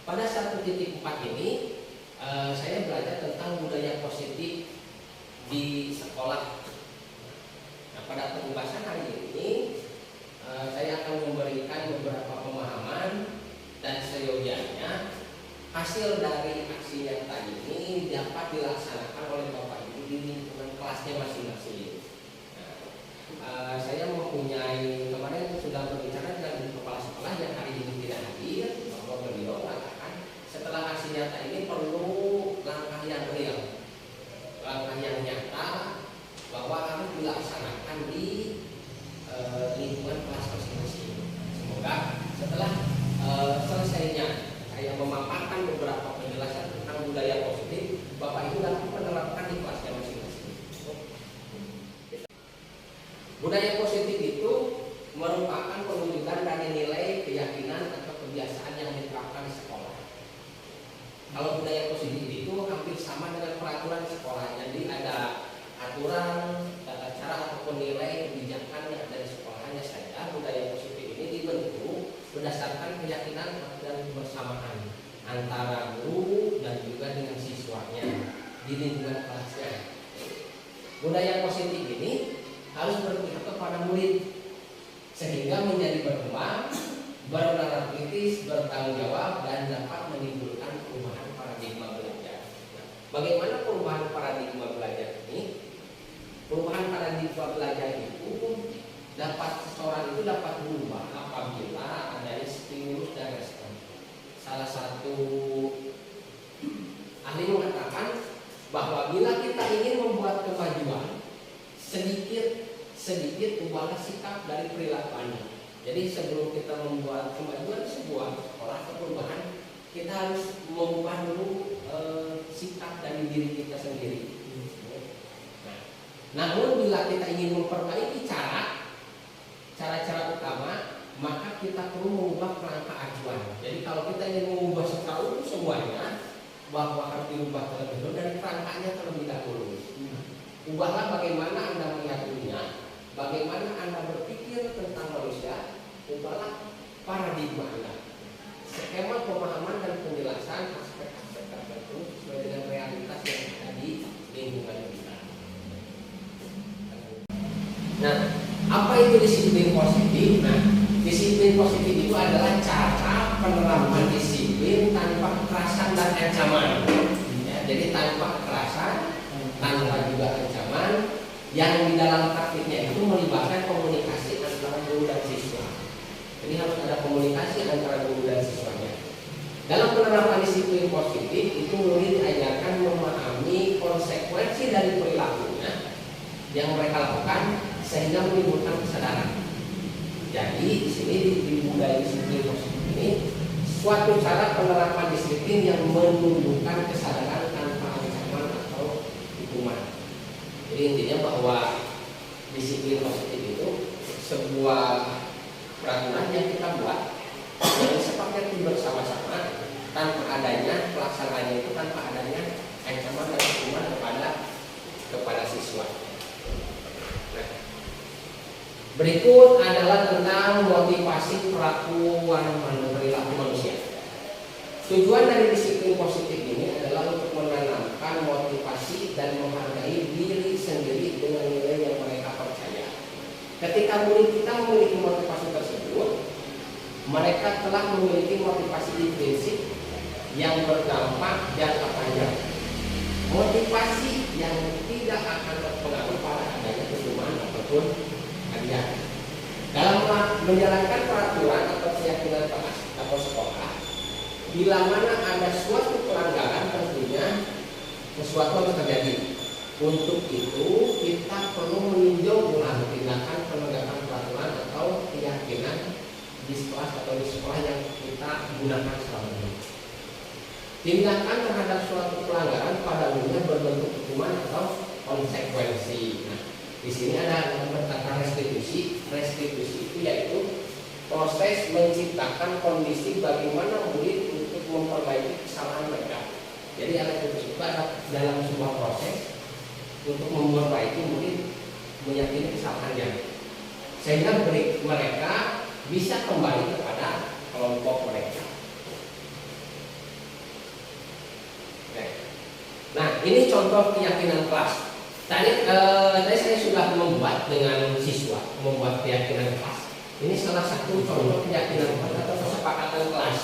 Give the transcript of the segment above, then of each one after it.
pada 1.4 ini saya belajar tentang budaya positif di sekolah. Nah, pada pembahasan hari ini saya akan memberikan beberapa pemahaman dan seyogianya hasil dari aksi nyata ini dapat dilaksanakan oleh Bapak Ibu di lingkungan kelasnya masing-masing. Nah, saya mempunyai kemarin sudah berbicara dengan kepala sekolah yang hari ini tidak hadir, bahwa beliau mengatakan setelah aksi nyata ini perlu langkah yang real, langkah yang nyata bahwa harus dilaksanakan di lingkungan kelas masing-masing. Semoga setelah selesainya saya memaparkan beberapa penjelasan tentang budaya positif, Bapak Ibu dapat menerapkan di kelasnya masing-masing. Budaya positif itu merupakan penunjukan dari nilai, keyakinan atau kebiasaan yang diterapkan di sekolah. Kalau budaya positif itu hampir sama dengan peraturan sekolah. Jadi ada aturan, tata cara ataupun nilai kebijakan yang ada di sekolahnya saja. Budaya positif ini dibentuk berdasarkan keyakinan dan kebersamaan antara guru dan juga dengan siswanya di lingkungan kelasnya. Budaya positif ini harus berpihak kepada murid sehingga menjadi berkembang, bernalar kritis, bertanggung jawab, dan dapat menimbulkan perubahan paradigma belajar. Bagaimana perubahan paradigma belajar ini? Perubahan paradigma belajar itu seseorang itu dapat berubah apabila adanya stimulus dan respon. Salah satu ahli mengatakan bahwa bila kita ingin membuat kemajuan, sedikit ubahlah sikap dari perilaku Anda. Jadi sebelum kita membuat kemajuan sebuah sekolah atau perubahan, kita harus mengubah dulu sikap dari diri kita sendiri. Namun bila kita ingin memperbaiki cara-cara utama, maka kita perlu mengubah kerangka acuan. Jadi kalau kita ingin mengubah secara utuh semuanya, bahwa harus diubah terlebih dahulu dari kerangkanya terlebih dahulu. Ubahlah bagaimana Anda melihat dunia, bagaimana Anda berpikir tentang manusia, ubahlah paradigma Anda. Skema pemahaman dan penjelasan aspek-aspek tertentu sesuai dengan realitas yang ada di lingkungan kita. Nah, apa itu disiplin positif? Nah, disiplin positif itu adalah cara penerapan disiplin tanpa kekerasan dan ancaman. Ya, jadi tanpa kekerasan, tanpa juga ancaman, yang di dalam praktiknya itu melibatkan komunikasi antara guru dan siswa. Jadi harus ada komunikasi antara guru dan siswanya. Dalam penerapan disiplin positif itu murid diajarkan memahami konsekuensi dari perilakunya yang mereka lakukan sehingga menimbulkan kesadaran. Jadi di sini di budaya disiplin positif ini suatu cara penerapan disiplin yang menunjukkan kesadaran tanpa ancaman atau hukuman. Jadi intinya bahwa disiplin positif itu sebuah peraturan yang kita buat yang sepakati bersama-sama tanpa adanya pelaksanaannya itu tanpa adanya ancaman dan hukuman kepada siswa. Nah, berikut adalah tentang motivasi perlakuan perilaku manusia. Tujuan dari disiplin positif ini adalah untuk menanamkan motivasi dan menghargai diri sendiri dengan nilai yang mereka percaya. Ketika murid kita memiliki motivasi tersebut, mereka telah memiliki motivasi intrinsik yang berdampak jangka panjang. Motivasi yang tidak akan terpengaruh pada adanya hukuman ataupun hadiah. Dalam menjalankan peraturan atau keyakinan kelas atau sekolah, bila mana ada suatu pelanggaran tentunya sesuatu harus terjadi. Untuk itu kita perlu meninjau ulang tindakan penegakan peraturan atau keyakinan di kelas atau di sekolah yang kita gunakan selama ini. Tindakan terhadap suatu pelanggaran pada umumnya berbentuk hukuman atau konsekuensi. Nah, di sini ada tentang restitusi. Restitusi itu yaitu proses menciptakan kondisi bagaimana murid untuk memperbaiki kesalahan mereka. Jadi restitusi itu ada dalam sebuah proses untuk memperbaiki murid meyakini kesalahannya, sehingga mereka bisa kembali kepada kelompok mereka. ini contoh keyakinan kelas. Tadi saya sudah membuat dengan siswa, membuat keyakinan kelas. Ini salah satu contoh keyakinan kelas atau kesepakatan kelas.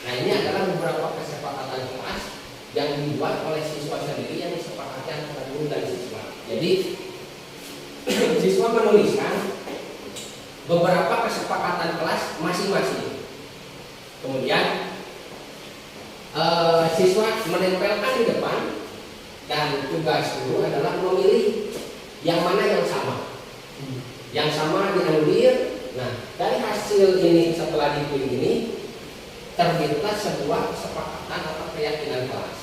Nah, ini adalah beberapa kesepakatan kelas yang dibuat oleh siswa sendiri yang disepakati antara guru dan siswa. Jadi siswa menuliskan beberapa kesepakatan kelas masing-masing. Kemudian siswa menempelkan di depan, dan tugas guru adalah memilih yang mana yang sama. Yang sama dianulir. Nah, dari hasil ini setelah dipilih ini terbitlah sebuah kesepakatan atau keyakinan kelas.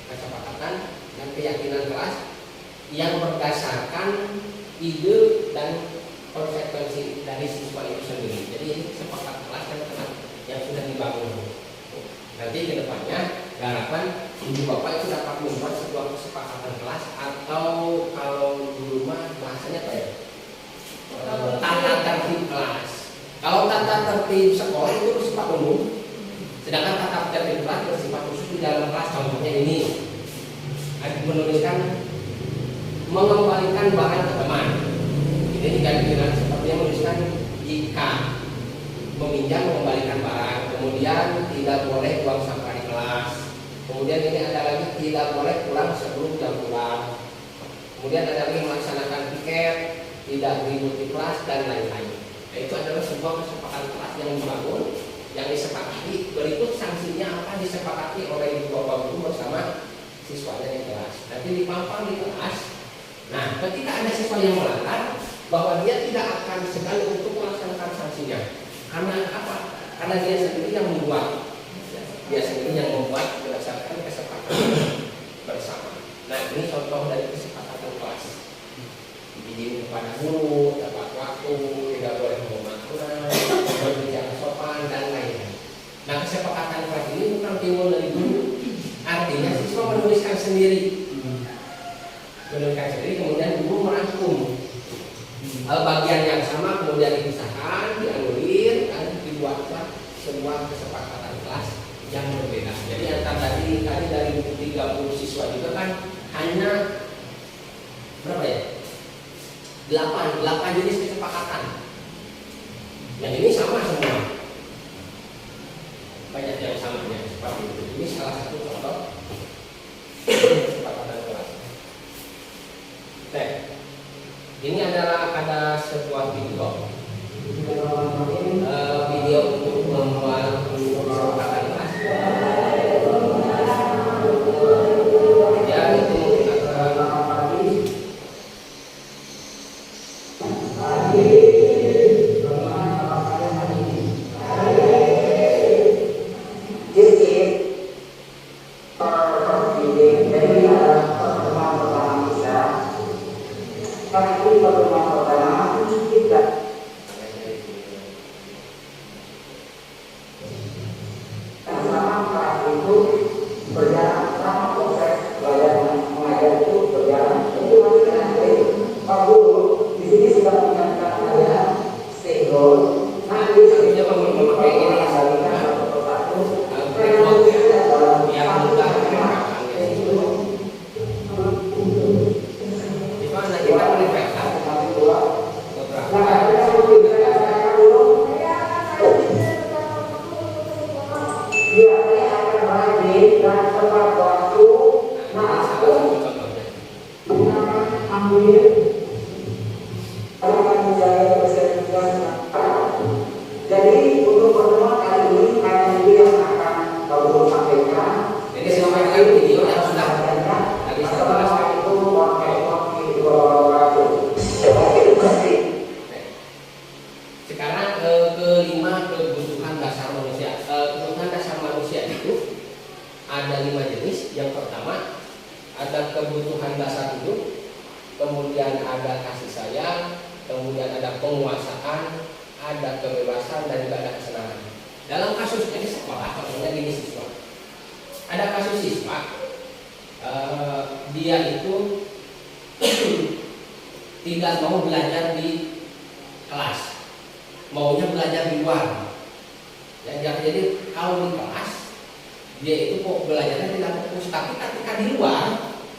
Kesepakatan dan keyakinan kelas yang berdasarkan ide dan konsekuensi dari siswa itu sendiri. Jadi ini kesepakatan kelas yang sudah dibangun. Nanti ke depannya harapan ibu bapak itu dapat membuat sebuah kesepakatan kelas, atau kalau di rumah bahasanya apa ya? Tata tertib kelas. Kalau tata tertib sekolah itu bersifat umum, sedangkan tata tertib kelas bersifat khusus di dalam kelas. Contohnya ini, menuliskan mengembalikan barang ke teman. Ini digantikan seperti yang menuliskan jika meminjam mengembalikan barang. Kemudian tidak boleh buang sampah di kelas. Kemudian ini ada lagi tidak boleh pulang sebelum jam pulang. Kemudian ada lagi melaksanakan piket, tidak ribut di kelas, dan lain-lain. Nah, itu adalah sebuah kesepakatan kelas yang dibangun, yang disepakati. Berikut sanksinya apa disepakati oleh ibu bapak guru bersama siswanya di kelas. Nanti dipampang di kelas. Nah, ketika ada siswa yang melanggar, bahwa dia tidak akan segan untuk melaksanakan sanksinya. Karena apa? Karena dia sendiri yang membuat. Dia sendiri yang membuat berdasarkan kesepakatan bersama. Nah, ini contoh dari kesepakatan kelas. Dibimbing kepada guru, tepat waktu, tidak boleh memakanan, berbicara sopan, dan lain-lain. Nah, kesepakatan kelas ini bukan timbul dari guru. Artinya siswa menuliskan sendiri. Menuliskan sendiri, kemudian guru merangkum bagian yang sama, kemudian dipisahkan, dianulir, dan dibuatlah sebuah kesepakatan kelas yang berbeda. Jadi antara tadi dari 30 siswa juga kan hanya berapa ya? 8 jenis kesepakatan. Yang ini sama semua. Banyak yang samanya seperti itu. Ini salah satu contoh kesepakatan kelas. Ini ada sebuah video. Video untuk membuat kesepakatan kelas. Ya, itu tidak mau belajar di kelas, maunya belajar di luar. Ya, jadi kalau di kelas dia itu kok belajarnya tidak fokus, tapi ketika di luar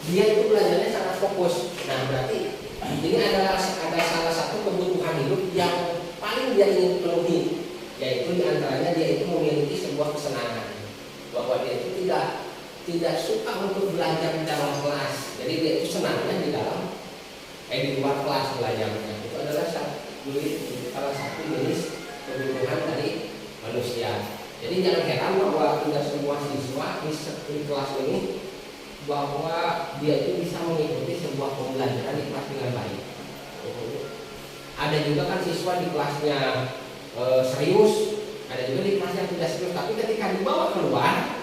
dia itu belajarnya sangat fokus. Nah berarti ini adalah ada salah satu kebutuhan hidup yang paling dia ingin penuhi, yaitu diantaranya dia itu memiliki sebuah kesenangan, bahwa dia itu tidak suka untuk belajar di dalam kelas, jadi dia itu senangnya di dalam di luar kelas belajarnya. Itu adalah salah satu jenis kebutuhan dari manusia. Jadi jangan heran bahwa tidak semua siswa di kelas ini bahwa dia itu bisa mengikuti sebuah pembelajaran di kelas dengan baik. Ada juga kan siswa di kelasnya serius, ada juga di kelas yang tidak serius, tapi ketika dibawa keluar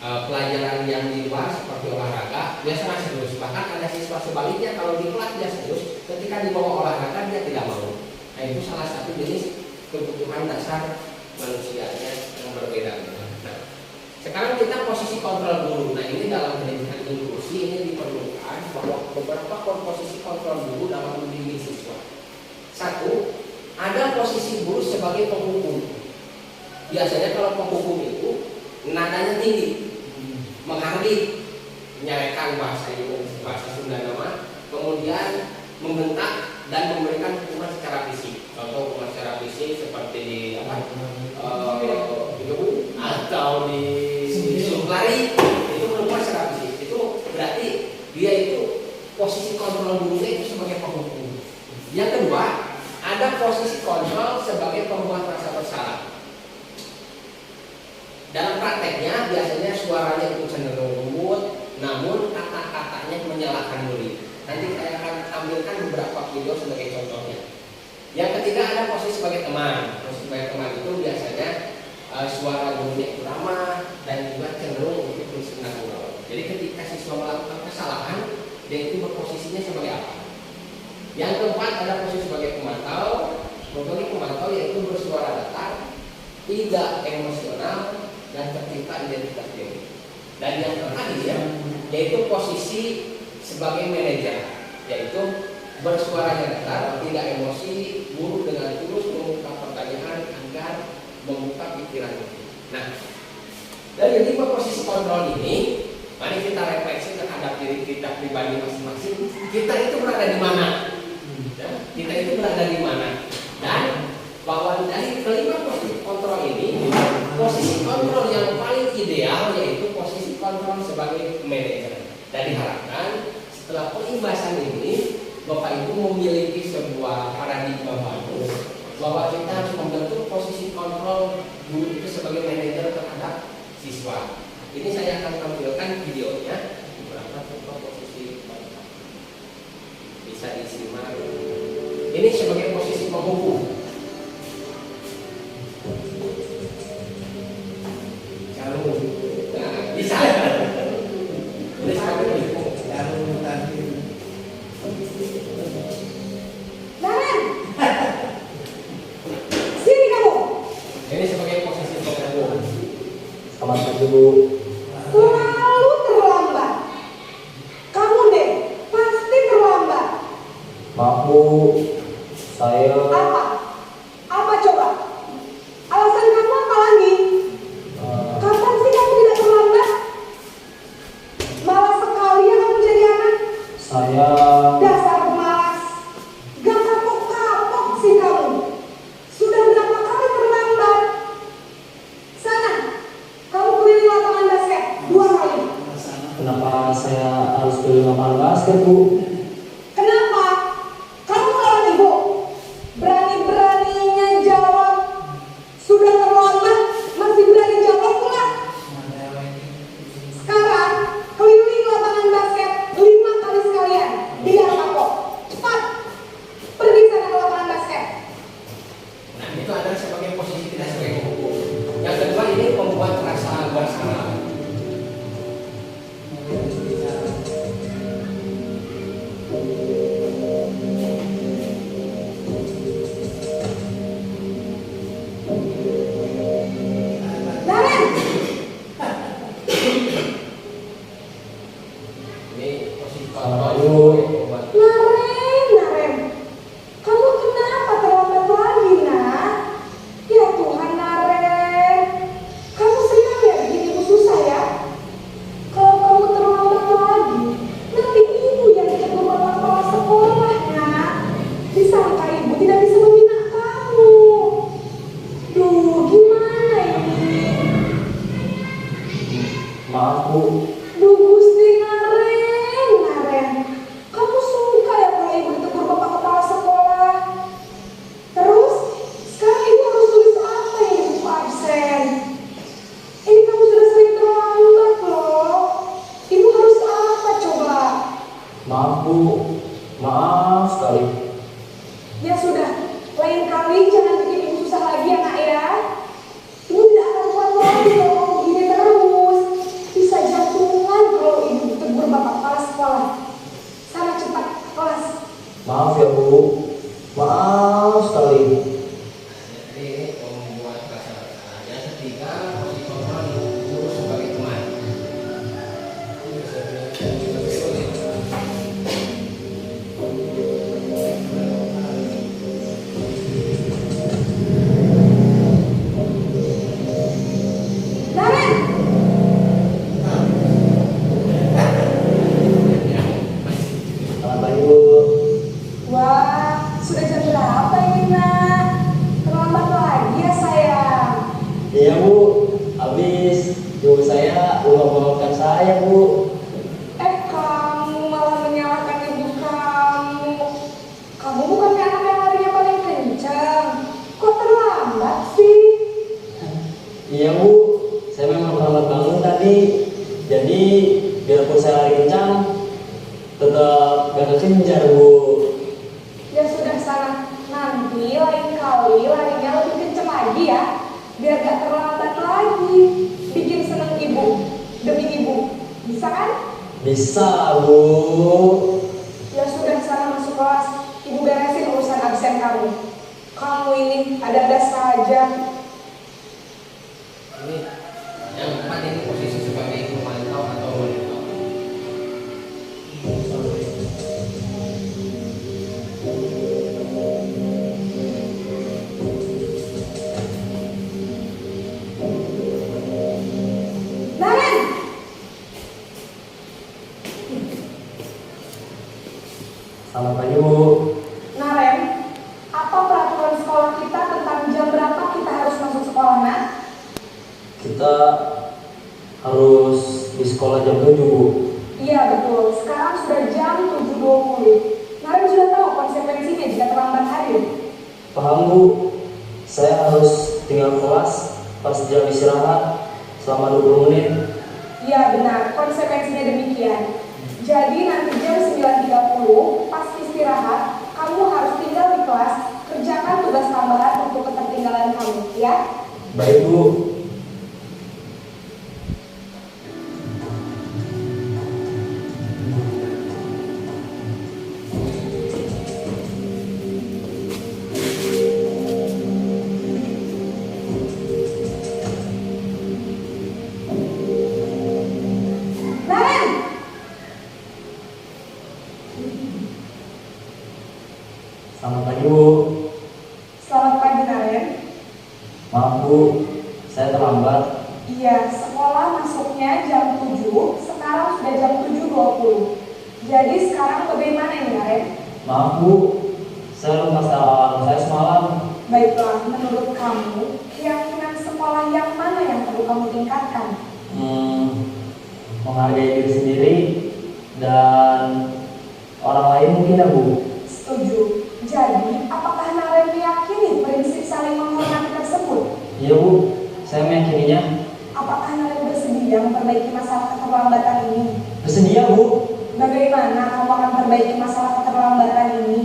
pelajaran yang di luar seperti olahraga dia sangat serius. Bahkan ada siswa sebaliknya, kalau di kelas dia serius, ketika dibawa olahraga dia tidak mau. Nah itu salah satu jenis kebutuhan dasar manusianya yang berbeda. Nah, sekarang kita posisi kontrol guru. Nah ini dalam pendidikan inklusi ini diperlukan bahwa beberapa posisi kontrol guru dalam membimbing siswa. Satu, ada posisi guru sebagai penghukum. Biasanya kalau penghukum itu nadanya tinggi, menghardik, menyampaikan bahasa Sunda nama, kemudian membentak dan memberikan hukuman secara fisik. Contoh hukuman secara fisik seperti di atau disuruh lari, itu hukuman secara fisik. Itu berarti dia itu posisi kontrol gurunya itu sebagai penghukum. Yang kedua, ada posisi kontrol sebagai pembuat rasa bersalah. Dalam prakteknya biasanya suaranya itu cenderung lembut, namun kata-katanya menyalahkan murid. Nanti saya akan tampilkan beberapa video sebagai contohnya. Yang ketiga ada posisi sebagai teman. Posisi sebagai teman itu biasanya suara gurunya itu ramah dan juga cenderung untuk bersenang-senang. Jadi ketika siswa melakukan kesalahan, dia itu berposisinya sebagai apa? Yang keempat ada posisi sebagai pemantau. Sebagai pemantau yaitu bersuara datar, tidak emosional, dan tercipta identitas diri. Dan yang terakhir yaitu posisi sebagai manajer, yaitu bersuara datar, tidak emosi, buruk dengan tulus membuka pertanyaan agar membuka pikiran. Nah, dari 5 posisi kontrol ini, mari kita refleksi terhadap diri kita pribadi masing-masing. Kita itu berada di mana? Kita itu berada di mana? Dan bahwa dari kelima posisi kontrol ini, posisi kontrol yang paling ideal yaitu posisi kontrol sebagai manajer. Dan diharapkan setelah perimbasan ini, Bapak Ibu memiliki sebuah paradigma baru bahwa kita harus membentuk posisi kontrol guru itu sebagai manajer terhadap siswa. Ini saya akan tampilkan videonya beberapa contoh posisi kontrol. Bisa disimak. Ini sebagai posisi penghukum. Nah, bisa. Ini sebagai penghukum. Sini kamu. Ini sebagai posisi penghukum. Selamat pagi Bu. Selalu terlambat. Kamu deh pasti terlambat. Maaf Bu, saya Apa? Apa coba? Alasan kamu apa lagi? Kapan sih kamu tidak terlambat? Malas sekali ya kamu jadi anak. saya Dasar pemalas. Gak kapok-kapok sih kamu. Sudah berapa kali terlambat? Sana, kamu keliling lapangan basket 2 kali. kenapa saya harus beli lapangan basket Bu? Kenapa? Kamu lawan ibu. Berani-beraninya jawab. Sudah terlambat, masih berani jawab pula. Sekarang, keliling lapangan basket 5 kali sekalian. Biar kapok. Cepat. Pergi sana ke lapangan basket. Nah, itu adalah sebagai posisi tidak sebagai penghukum. Yang kedua ini membuat rasa bersalah. Naren, Ini posisi Selamat kontrol Bu. membuat Naren. Kamu kenapa terlambat lagi, nak? Ya Tuhan, Naren. Kamu senang ya bukan saya, Bu. Kamu malah menyalahkan ibu kamu. Kamu bukan anak yang larinya paling kencang. Kok terlambat sih? Iya, Bu. Saya memang terlambat bangun tadi. Jadi, biarpun saya lari kencang, tetap gak kekejar, Bu. Ya sudah sana. Nanti lain kali larinya lebih kencang lagi ya. Biar gak terlambat lagi. Bikin seneng ibu. Demi ibu. Bisa kan? Bisa, Bu. Ya sudah sana masuk kelas. Ibu beresin urusan absen kamu. Kamu ini ada-ada saja. Ini yang empat ini posisi sebagai pemantau atau monitor. Naren! Selamat pagi, Bu. Naren, apa peraturan sekolah kita tentang jam berapa kita harus masuk sekolah, Nak? Kita harus di sekolah jam 7, Bu. Iya betul, sekarang sudah jam 7.20. Naren sudah tahu konsekuensinya jika terlambat hadir. Paham, Bu. Saya harus tinggal kelas pas jam istirahat selama 20 menit. Iya benar, konsekuensinya demikian. Jadi nanti jam 9.30 pas istirahat, kamu harus tinggal di kelas, kerjakan tugas tambahan untuk ketertinggalan kamu, ya? Baik, Bu. Naren! Selamat pagi, Bu. Selamat pagi, Naren. Maaf, Bu. Saya terlambat. Iya, sekolah masuknya jam 7, sekarang sudah jam 7.20. Jadi sekarang bagaimana ini, Naren? Maaf, Bu. Saya lupa setel alarm saya semalam. Baiklah, menurut kamu, keyakinan sekolah yang mana yang perlu kamu tingkatkan? Menghargai diri sendiri dan orang lain mungkin, ya, Bu. Setuju. Jadi, apakah Naren meyakini prinsip saling menghormati tersebut? Iya, Bu. Saya meyakininya. Apakah Naren bersedia memperbaiki masalah keterlambatan ini? Bersedia, Bu. Bagaimana kamu akan memperbaiki masalah keterlambatan ini?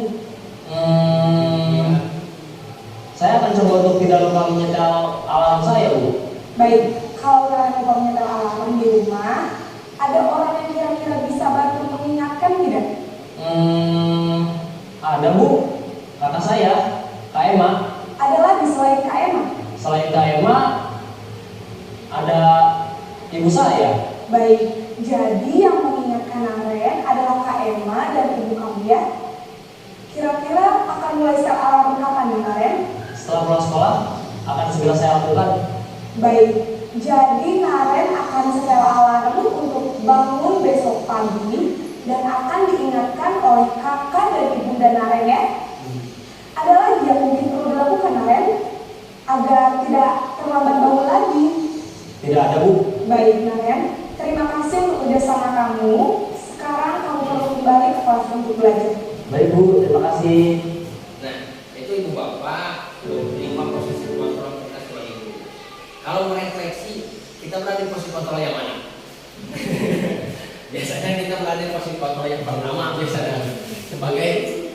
Saya akan coba untuk tidak lupa menyetel alarm saya, Bu. Baik, kalau Naren lupa menyetel alarm di rumah, ada orang yang kira-kira bisa bantu mengingatkan tidak? Ada, Bu. Kakak saya, Kak Emma. Ada lagi selain Kak Emma? Selain Kak Emma, ada ibu saya. Baik, jadi yang mengingatkan Naren adalah Kak Emma dan ibu kamu, ya? Kira-kira akan mulai setel alarm kapan ya, Naren? Setelah pulang sekolah, akan segera saya lakukan. Baik, jadi Naren akan setel alarm untuk bangun besok pagi dan akan diingatkan oleh kakak dan ibunda Naren, ya? Ada lagi yang mungkin perlu dilakukan, Naren, agar tidak terlambat bangun lagi? Tidak ada, Bu. Baik, Naren, terima kasih untuk kerjasama kamu. Sekarang kamu perlu kembali ke kelas untuk belajar. Baik, Bu. Terima kasih. Nah, itu ibu bapak 5 posisi kontrol kita sebagai guru. Kalau merefleksi, kita berada di posisi kontrol yang mana? Biasanya kita berada di posisi kontrol yang pertama, biasanya sebagai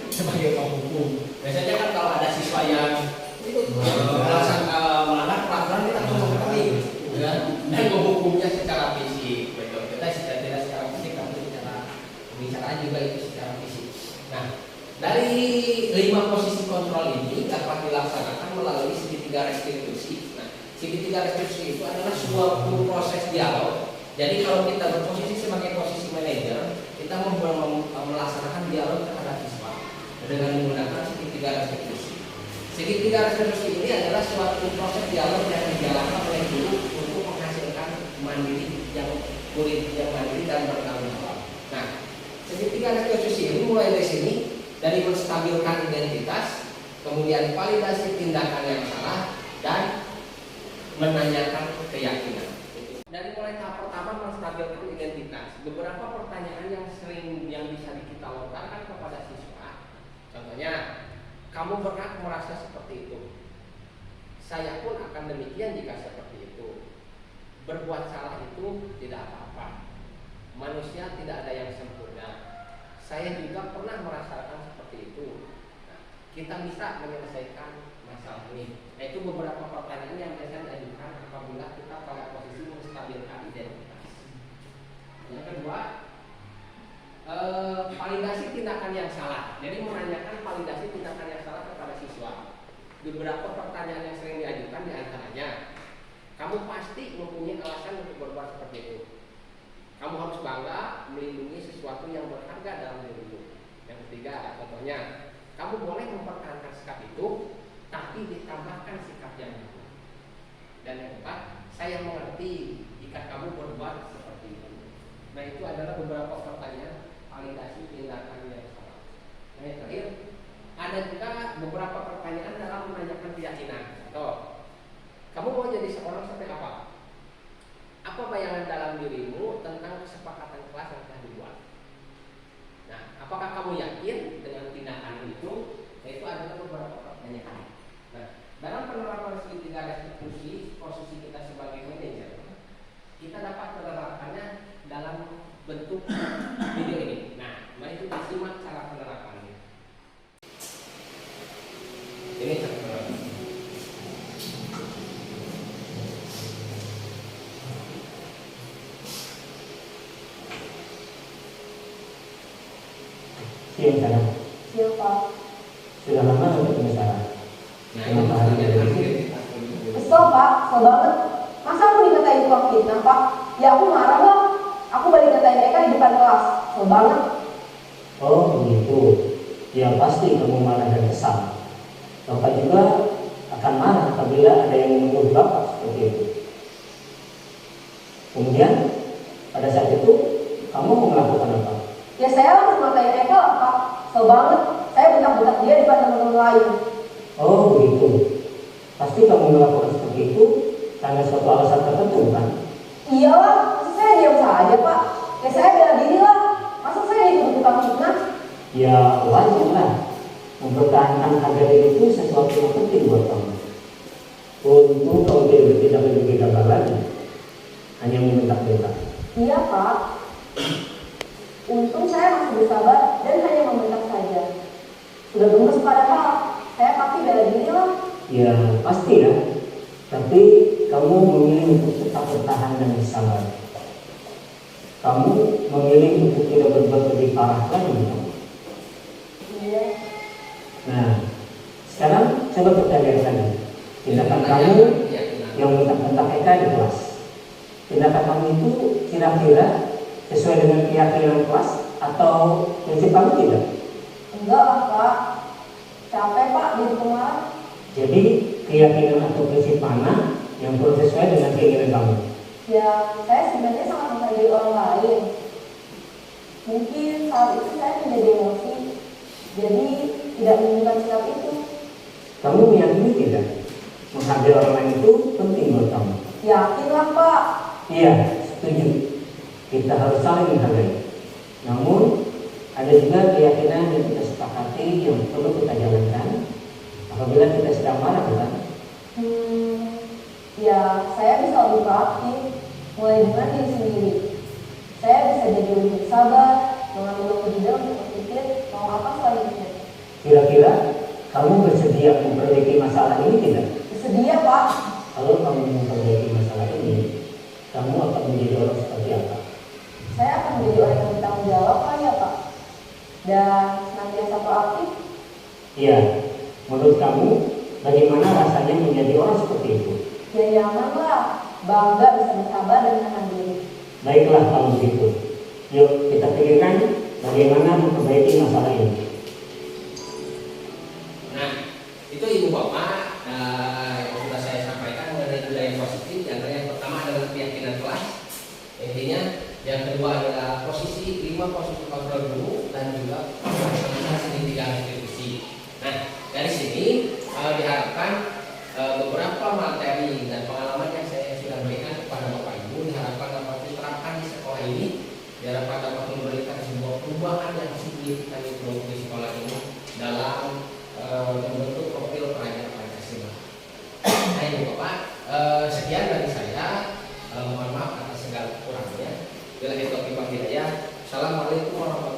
penghukum. Biasanya kan kalau ada siswa yang alasan melanggar peraturan, kita tutup kembali, dan menghukumnya secara fisik. Betul, kita tidak secara fisik, tapi secara pembicaraan juga itu secara fisik. Nah, dari 5 posisi kontrol ini dapat dilaksanakan melalui segitiga restitusi. Nah, segitiga restitusi itu adalah suatu proses dialog. Jadi kalau kita berposisi sebagai posisi manajer, kita melaksanakan dialog terhadap siswa dengan menggunakan segitiga restitusi. Segitiga restitusi ini adalah suatu proses dialog yang dijalankan oleh guru untuk menghasilkan murid yang mandiri dan bertanggung jawab. Nah, segitiga restitusi ini mulai dari sini, dari menstabilkan identitas, kemudian validasi tindakan yang salah, dan menanyakan keyakinan. Dari mulai tahap pertama beberapa pertanyaan yang bisa kita lontarkan kepada siswa. Contohnya, kamu pernah merasa seperti itu? Saya pun akan demikian jika seperti itu. Berbuat salah itu tidak apa-apa. Manusia tidak ada yang sempurna. Saya juga pernah merasakan seperti itu. Nah, kita bisa menyelesaikan masalah ini. Nah, itu beberapa pertanyaan yang biasa diajukan apabila kita pada posisi menstabilkan identitas. Yang kedua, validasi tindakan yang salah. Jadi menanyakan validasi tindakan yang salah kepada siswa. Beberapa pertanyaan yang sering diajukan diantaranya, kamu pasti mempunyai alasan untuk berbuat seperti itu. Kamu harus bangga melindungi sesuatu yang berharga dalam dirimu. Yang ketiga, contohnya, kamu boleh mempertahankan sikap itu, tapi ditambahkan sikap yang baru. Dan yang keempat, saya mengerti jika kamu berbuat seperti itu. Nah, itu adalah beberapa pertanyaan validasi tindakan yang salah. Nah, yang terakhir, ada juga beberapa pertanyaan dalam menanyakan keyakinan. Contoh, kamu mau jadi seorang seperti apa? Apa bayangan dalam dirimu tentang kesepakatan kelas yang telah dibuat? Nah, apakah kamu yakin dengan tindakan itu? Nah, itu adalah beberapa pertanyaan. Nah, dalam penerapan segitiga restitusi posisi kita sebagai manajer, kita dapat menerapkannya dalam bentuk video ini. Nah, mari kita simak cara penerapannya. Ini cara penerapannya. Siang sana. Siapa? Sudah lama untuk bicara. Nah, ini pertanyaan akhir. Kesel pak, kesel banget. Masa aku dikatain tukang fitnah pak? Ya aku marah bang. Aku balik katain Eka di depan kelas. Kesel banget. Oh begitu. Ya pasti kamu marah dan kesal. Bapak juga akan marah apabila ada yang menuduh Bapak seperti itu. Kemudian pada saat itu kamu mau melakukan apa? Ya saya harus ngatain Eka lah pak. Kesel banget. Saya bentak-bentak dia di depan teman-teman lain. Oh begitu. Pasti kamu melakukan seperti itu karena suatu alasan tertentu kan? Iyalah, masa saya diam saja pak. Ya saya bela diri lah. Masa saya dituduh tukang fitnah? Ya wajar lah. Mempertahankan harga diri itu sesuatu yang penting buat kamu. Untuk kamu tidak lebih gagal lagi, hanya membentak-bentak. Iya pak. Untung saya masih bersabar dan hanya membentak saja. Sudah gemes padahal. Saya pasti bela diri lah. Ya pasti ya. Tapi kamu memilih untuk tetap bertahan dan bersabar. Kamu memilih untuk tidak berbuat lebih parah lagi. Iya. Nah, sekarang coba kita lihat lagi. Tindakan kamu yang bentak-bentak Eka di kelas. Tindakan kamu itu kira-kira sesuai dengan keyakinan kelas atau prinsip kamu tidak? Enggak lah pak. Capek pak jadi pemarah. Jadi keyakinan atau prinsip mana yang perlu sesuai dengan keinginan kamu? Ya saya sebenarnya sangat menghargai orang lain. Mungkin saat itu saya menjadi emosi. Jadi tidak menunjukkan sikap itu. Kamu meyakini tidak? Menghargai orang lain itu penting buat kamu. Yakin lah pak. Iya, setuju. Kita harus saling menghargai. Namun ada juga keyakinan yang kita sepakati yang perlu kita jalankan apabila kita sedang marah, kan? Ya saya bisa lebih proaktif, mulai dengan diri sendiri. Saya bisa jadi lebih sabar, mengambil waktu jeda untuk berpikir mau apa selanjutnya. Kira-kira kamu bersedia memperbaiki masalah ini tidak? Bersedia pak. Kalau kamu memperbaiki masalah ini, kamu akan menjadi orang seperti apa? Saya akan menjadi orang yang bertanggung jawab lah ya pak. Dan senantiasa proaktif. Iya, menurut kamu bagaimana rasanya menjadi orang seperti itu? Ya nyaman lah, bangga bisa bersabar dan menahan diri. Baiklah kalau begitu. Yuk kita pikirkan bagaimana memperbaiki masalah ini. Nah, itu ibu bapak yang sudah saya sampaikan mengenai budaya positif. Yang pertama adalah keyakinan kelas. Intinya, yang kedua adalah posisi 5 posisi kontrol dulu dan juga segitiga restitusi. Nah, dari sini diharapkan beberapa materi dan pengalaman yang saya sudah berikan kepada Bapak Ibu diharapkan dapat diterapkan di sekolah ini. Diharapkan ini Bapak. Sekian dari saya. Mohon maaf atas segala kekurangannya. Bila itu Hidayah. Assalamualaikum warahmatullahi wabarakatuh.